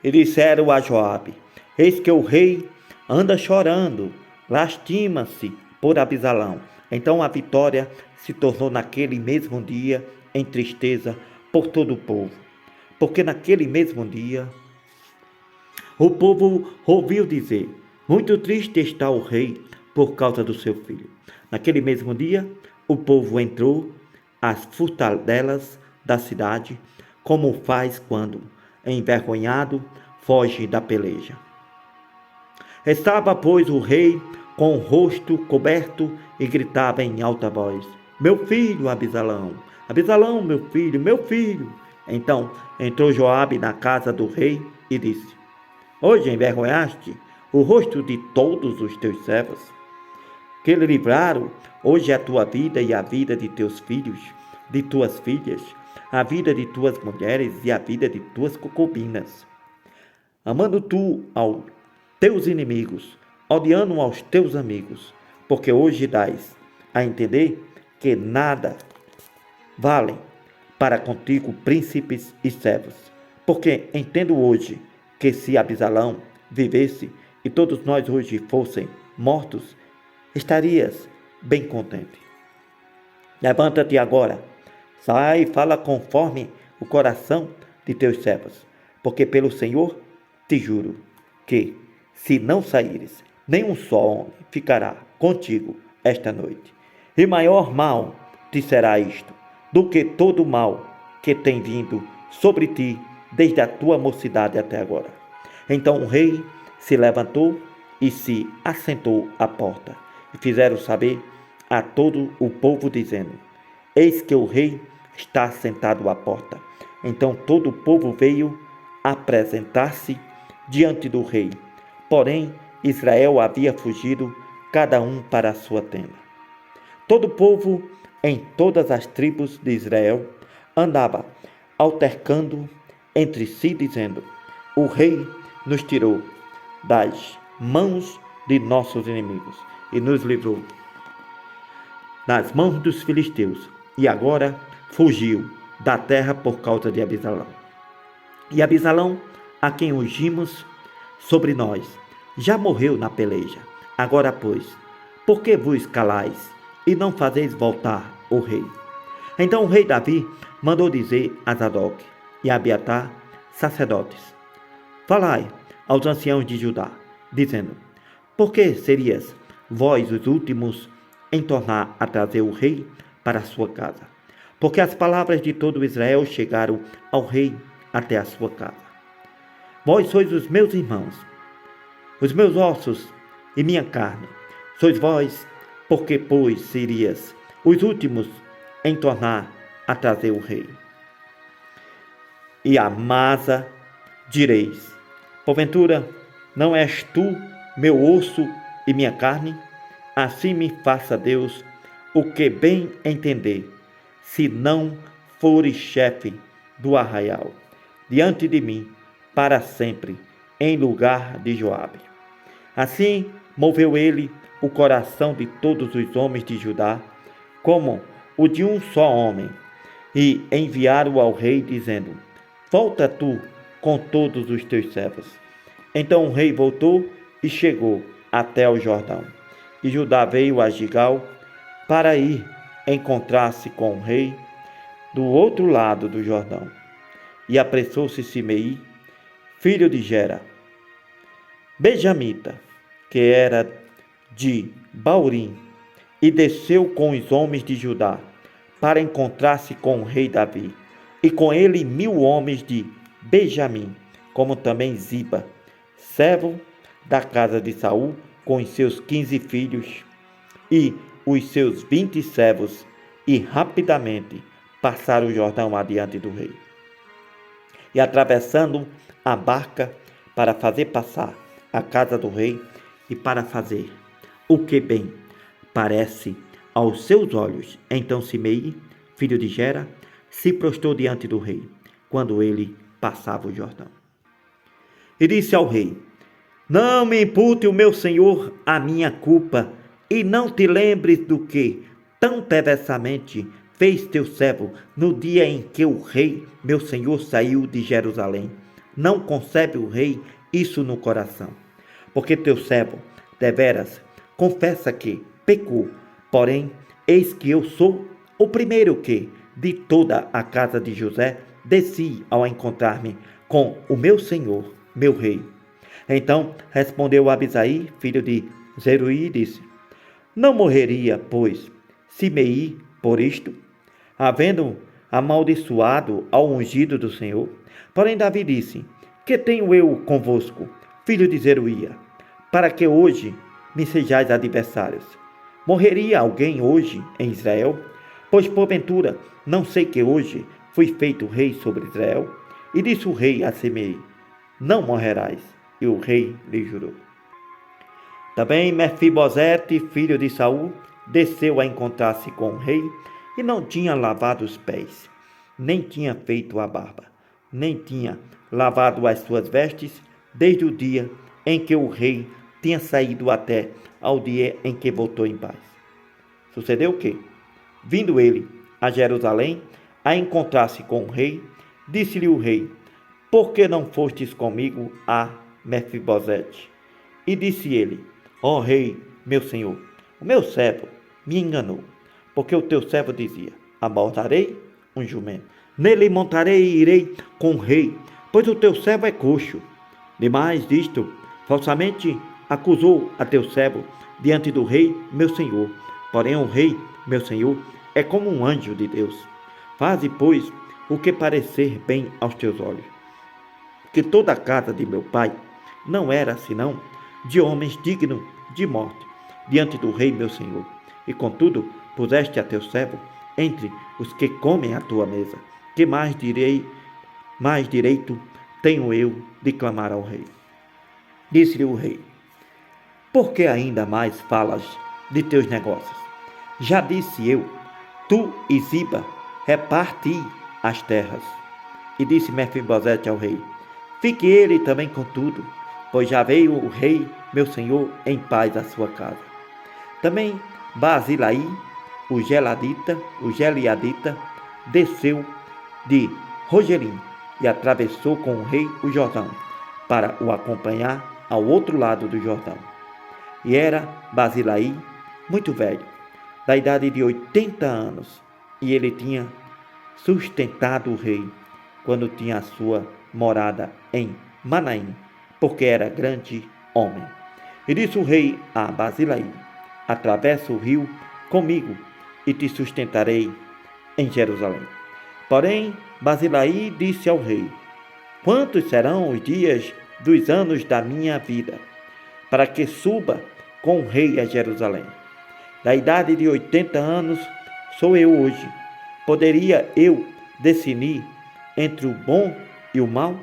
E disseram a Joabe: eis que o rei anda chorando, lastima-se por Abisalão. Então a vitória se tornou naquele mesmo dia em tristeza por todo o povo, porque naquele mesmo dia o povo ouviu dizer: muito triste está o rei por causa do seu filho. Naquele mesmo dia o povo entrou às fortalelas da cidade, como faz quando, envergonhado, foge da peleja. Estava, pois, o rei com o rosto coberto e gritava em alta voz: meu filho, Abisalão! Abisalão, meu filho, meu filho! Então entrou Joabe na casa do rei e disse: hoje envergonhaste o rosto de todos os teus servos, que livraram hoje a tua vida e a vida de teus filhos, de tuas filhas, a vida de tuas mulheres e a vida de tuas concubinas, amando tu aos teus inimigos, odiando aos teus amigos, porque hoje dás a entender que nada valem para contigo príncipes e servos, porque entendo hoje que se Abisalão vivesse e todos nós hoje fossem mortos, estarias bem contente. Levanta-te agora, sai e fala conforme o coração de teus servos, porque pelo Senhor te juro que, se não saíres, nenhum só homem ficará contigo esta noite. E maior mal te será isto, do que todo o mal que tem vindo sobre ti desde a tua mocidade até agora. Então o rei se levantou e se assentou à porta, e fizeram saber a todo o povo, dizendo: eis que o rei está sentado à porta. Então todo o povo veio apresentar-se diante do rei. Porém, Israel havia fugido, cada um para a sua tenda. Todo o povo, em todas as tribos de Israel, andava altercando entre si, dizendo: o rei nos tirou das mãos de nossos inimigos e nos livrou das mãos dos filisteus, e agora fugiu da terra por causa de Abisalão. E Abisalão, a quem ungimos sobre nós, já morreu na peleja. Agora, pois, por que vos calais e não fazeis voltar o rei? Então o rei Davi mandou dizer a Zadok e a Abiatar, sacerdotes: falai aos anciãos de Judá, dizendo: por que serias vós os últimos em tornar a trazer o rei para a sua casa? Porque as palavras de todo Israel chegaram ao rei até a sua casa. Vós sois os meus irmãos, os meus ossos e minha carne. Sois vós, porque, pois, serias os últimos em tornar a trazer o rei. E a Amasa direis: porventura, não és tu meu osso e minha carne? Assim me faça Deus o que bem entender, se não fores chefe do arraial, diante de mim, para sempre, em lugar de Joabe. Assim moveu ele o coração de todos os homens de Judá, como o de um só homem, e enviaram ao rei, dizendo: volta tu com todos os teus servos. Então o rei voltou e chegou até o Jordão. E Judá veio a Gigal para ir encontrar-se com o rei do outro lado do Jordão. E apressou-se Simei, filho de Gera, benjamita, que era de Baurim, e desceu com os homens de Judá para encontrar-se com o rei Davi, e com ele 1000 homens de Benjamim, como também Ziba, servo da casa de Saul, com os seus 15 filhos e os seus 20 servos, e rapidamente passaram o Jordão adiante do rei. E atravessando a barca para fazer passar a casa do rei e para fazer o que bem parece aos seus olhos. Então Simei, filho de Gera, se prostrou diante do rei, quando ele passava o Jordão. E disse ao rei: não me impute o meu senhor a minha culpa, e não te lembres do que tão perversamente fez teu servo no dia em que o rei, meu senhor, saiu de Jerusalém não concebe o rei isso no coração? Porque teu servo, deveras, confessa que pecou, porém, eis que eu sou o primeiro que, de toda a casa de José, desci ao encontrar-me com o meu senhor, meu rei. Então respondeu Abisai, filho de Zeruí, e disse: Não morreria, pois, Simei por isto, havendo amaldiçoado ao ungido do Senhor? Porém Davi disse: Que tenho eu convosco, filho de Zeruía, para que hoje me sejais adversários? Morreria alguém hoje em Israel? Pois porventura não sei que hoje fui feito rei sobre Israel? E disse o rei a Simei: Não morrerás. E o rei lhe jurou. Também Mefibosete, filho de Saul, desceu a encontrar-se com o rei e não tinha lavado os pés, nem tinha feito a barba, nem tinha lavado as suas vestes, desde o dia em que o rei tinha saído até ao dia em que voltou em paz. Sucedeu o quê? Vindo ele a Jerusalém a encontrar-se com o rei, disse-lhe o rei: Por que não fostes comigo a Mefibosete? E disse ele: Ó rei, meu senhor, o meu servo me enganou, porque o teu servo dizia: Abordarei um jumento, nele montarei e irei com o rei, pois o teu servo é coxo. Demais disto, falsamente acusou a teu servo diante do rei, meu senhor. Porém o rei, meu senhor, é como um anjo de Deus. Faze, pois, o que parecer bem aos teus olhos. Que toda a casa de meu pai não era senão de homens dignos de morte diante do rei meu senhor. E contudo puseste a teu servo entre os que comem a tua mesa. Que mais direito tenho eu de clamar ao rei? Disse-lhe o rei: Por que ainda mais falas de teus negócios? Já disse eu: Tu e Ziba reparti as terras. E disse Mefibosete ao rei: Fique ele também com tudo, pois já veio o rei, meu senhor, em paz à sua casa. Também Barzilai, o Gileadita, desceu de Rogelim e atravessou com o rei o Jordão, para o acompanhar ao outro lado do Jordão. E era Barzilai muito velho, da idade de 80 anos, e ele tinha sustentado o rei quando tinha a sua morada em Manaim, porque era grande homem. E disse o rei a Barzilai: Atravessa o rio comigo e te sustentarei em Jerusalém. Porém, Barzilai disse ao rei: Quantos serão os dias dos anos da minha vida, para que suba com o rei a Jerusalém? Da idade de 80 anos sou eu hoje. Poderia eu discernir entre o bom e o mal?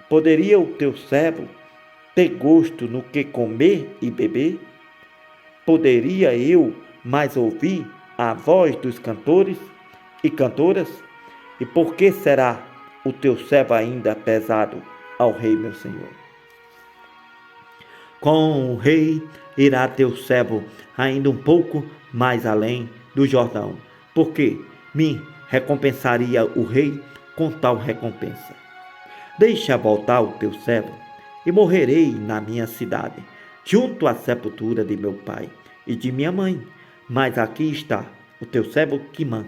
Poderia o teu servo ter gosto no que comer e beber? Poderia eu mais ouvir a voz dos cantores e cantoras? E por que será o teu servo ainda pesado ao rei meu senhor? Com o rei irá teu servo ainda um pouco mais além do Jordão, porque me recompensaria o rei com tal recompensa. Deixa voltar o teu servo, e morrerei na minha cidade, junto à sepultura de meu pai e de minha mãe. Mas aqui está o teu servo Quimã.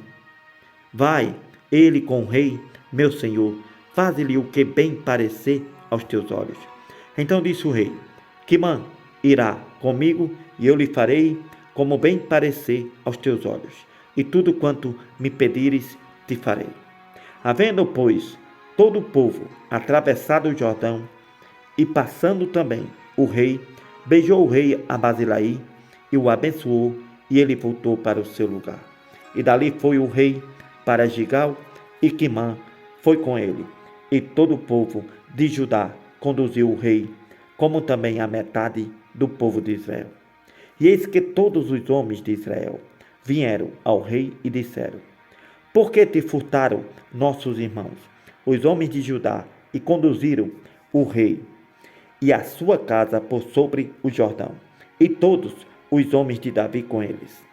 Vai, ele com o rei, meu senhor, faze-lhe o que bem parecer aos teus olhos. Então disse o rei: Quimã irá comigo, e eu lhe farei como bem parecer aos teus olhos, e tudo quanto me pedires te farei. Havendo, pois, todo o povo atravessado o Jordão, e passando também o rei, beijou o rei a Barzilai e o abençoou, e ele voltou para o seu lugar. E dali foi o rei para Gigal, e Quimã foi com ele. E todo o povo de Judá conduziu o rei, como também a metade do povo de Israel. E eis que todos os homens de Israel vieram ao rei e disseram: Por que te furtaram nossos irmãos, os homens de Judá, e conduziram o rei e a sua casa por sobre o Jordão, e todos os homens de Davi com eles?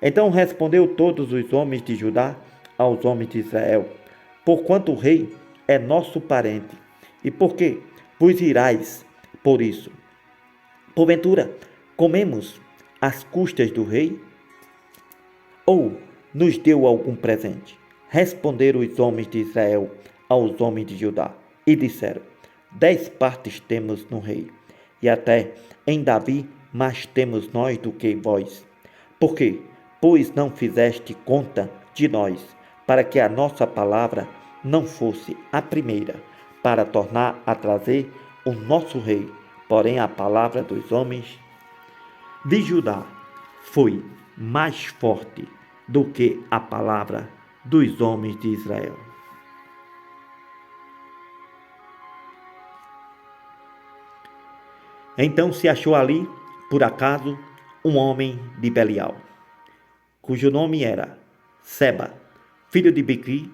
Então respondeu todos os homens de Judá aos homens de Israel: Porquanto o rei é nosso parente, E por que vos irais por isso? Porventura, comemos às custas do rei? Ou nos deu algum presente? Responderam os homens de Israel aos homens de Judá e disseram: 10 partes temos no rei, e até em Davi mais temos nós do que vós. Por quê? Pois não fizeste conta de nós, para que a nossa palavra não fosse a primeira, para tornar a trazer o nosso rei. Porém, a palavra dos homens de Judá foi mais forte do que a palavra dos homens de Israel. Então se achou ali, por acaso, um homem de Belial, cujo nome era Seba, filho de Biqui,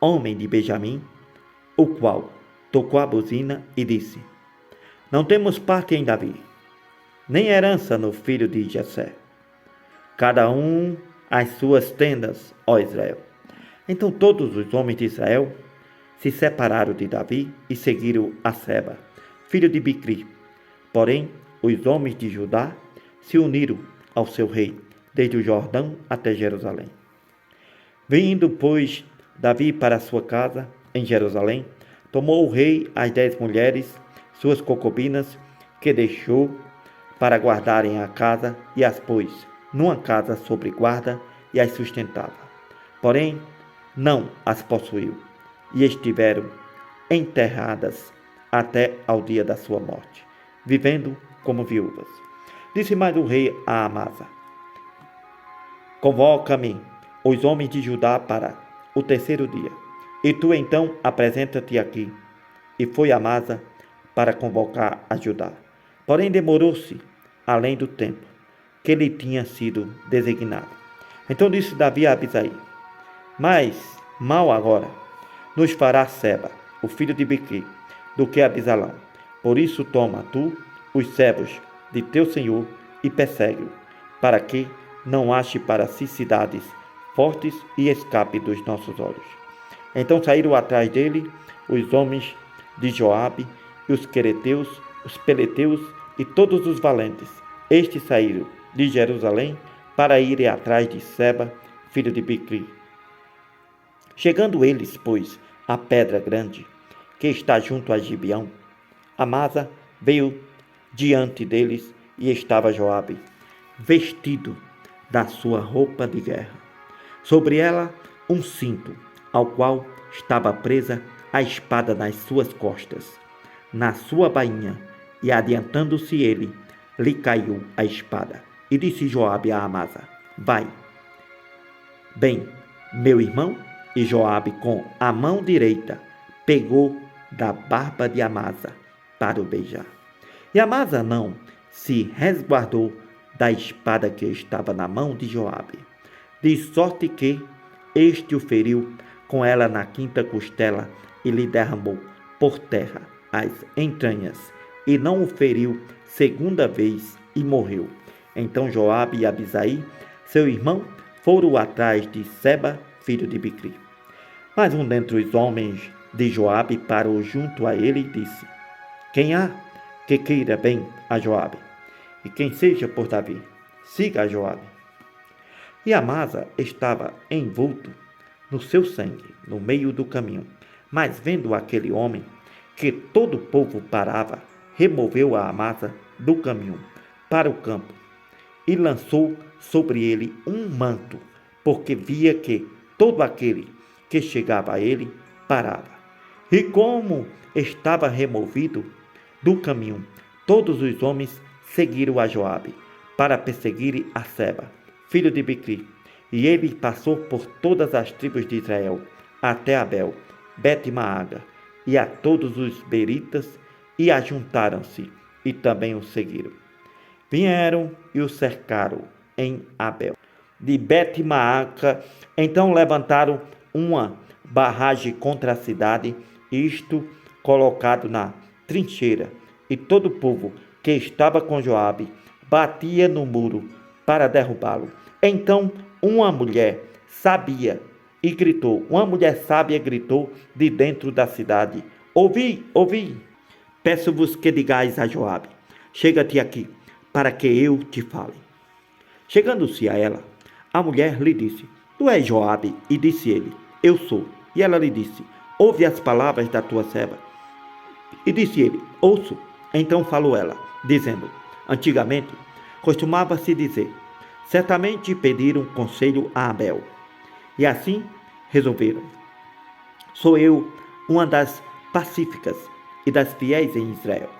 homem de Benjamim, o qual tocou a buzina e disse: Não temos parte em Davi, nem herança no filho de Jessé. Cada um às suas tendas, ó Israel. Então todos os homens de Israel se separaram de Davi e seguiram a Seba, filho de Biqui. Porém, os homens de Judá se uniram ao seu rei, desde o Jordão até Jerusalém. Vindo, pois, Davi para sua casa, em Jerusalém, tomou o rei as 10 mulheres, suas concubinas, que deixou para guardarem a casa, e as pôs numa casa sobre guarda e as sustentava. Porém, não as possuiu, e estiveram enterradas até ao dia da sua morte, vivendo como viúvas. Disse mais o rei a Amasa: Convoca-me os homens de Judá para o terceiro dia, e tu então apresenta-te aqui. E foi Amasa para convocar a Judá. Porém demorou-se além do tempo que lhe tinha sido designado. Então disse Davi a Abisai: Mas mal agora nos fará Seba, o filho de Biqui, do que Abisalão. Por isso toma tu os servos de teu senhor e persegue-o, para que não ache para si cidades fortes e escape dos nossos olhos. Então saíram atrás dele os homens de Joabe e os quereteus, os peleteus e todos os valentes. Estes saíram de Jerusalém para irem atrás de Seba, filho de Biqui. Chegando eles, pois, à pedra grande, que está junto a Gibeão, Amasa veio diante deles e estava Joabe, vestido da sua roupa de guerra. Sobre ela um cinto, ao qual estava presa a espada nas suas costas, na sua bainha, e adiantando-se ele, lhe caiu a espada. E disse Joabe a Amasa: Vai. Bem, meu irmão. E Joabe, com a mão direita, pegou da barba de Amasa para o beijar. E Amasa não se resguardou da espada que estava na mão de Joabe, de sorte que este o feriu com ela na quinta costela e lhe derramou por terra as entranhas, e não o feriu segunda vez, e morreu. Então Joabe e Abisai, seu irmão, foram atrás de Seba, filho de Biqui. Mas um dentre os homens de Joabe parou junto a ele e disse: Quem há que queira bem a Joabe, e quem seja por Davi, siga a Joabe. E Amasa estava envolto no seu sangue, no meio do caminho. Mas vendo aquele homem, que todo o povo parava, removeu a Amasa do caminho para o campo e lançou sobre ele um manto, porque via que todo aquele que chegava a ele parava. E como estava removido do caminho, todos os homens seguiram a Joabe para perseguir a Seba, filho de Biqui. E ele passou por todas as tribos de Israel, até Abel, Bet-Maaga, e a todos os beritas, e ajuntaram-se, e também o seguiram. Vieram e o cercaram em Abel. De Bet-Maaca, então levantaram uma barragem contra a cidade, isto colocado na trincheira, e todo o povo que estava com Joabe batia no muro para derrubá-lo. Então uma mulher sábia gritou de dentro da cidade: ouvi. Peço-vos que digais a Joabe: chega-te aqui, para que eu te fale. Chegando-se a ela, a mulher lhe disse: tu és Joabe? E disse ele: eu sou. E ela lhe disse: ouve as palavras da tua serva. E disse ele: ouço. Então falou ela, dizendo: antigamente costumava-se dizer: certamente pediram conselho a Abel. E assim resolveram. Sou eu uma das pacíficas e das fiéis em Israel.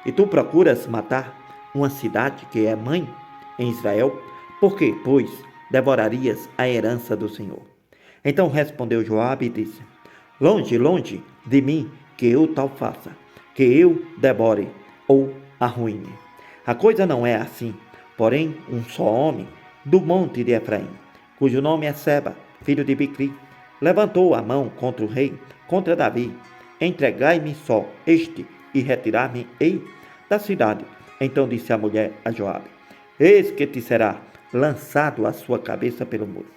E tu procuras matar uma cidade que é mãe em Israel? Por quê? Pois devorarias a herança do Senhor. Então respondeu Joabe e disse: longe, longe de mim que eu tal faça, que eu devore ou arruine. A coisa não é assim. Porém, um só homem do monte de Efraim, cujo nome é Seba, filho de Bicri, levantou a mão contra o rei, contra Davi. Entregai-me só este e retirar-me-ei da cidade. Então disse a mulher a Joabe: eis que te será lançado a sua cabeça pelo muro.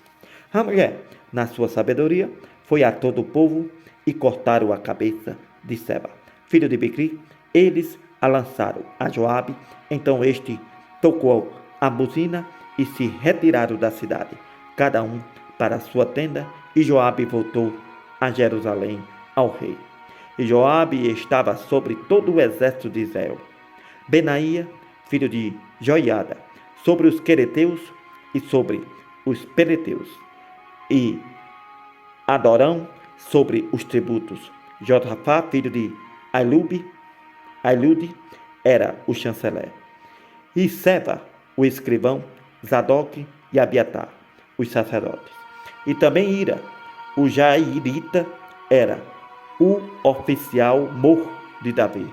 A mulher, na sua sabedoria, foi a todo o povo e cortaram a cabeça de Seba, filho de Bicri. Eles a lançaram a Joabe. Então este tocou a buzina e se retiraram da cidade, cada um para a sua tenda, e Joabe voltou a Jerusalém ao rei. E Joabe estava sobre todo o exército de Israel. Benaía, filho de Joiada, sobre os quereteus e sobre os peleteus. E Adorão sobre os tributos. Josafá, filho de Ailude, era o chanceler. E Seva, o escrivão, Zadok e Abiatar, os sacerdotes. E também Ira, o Jairita, era o oficial mor de Davi.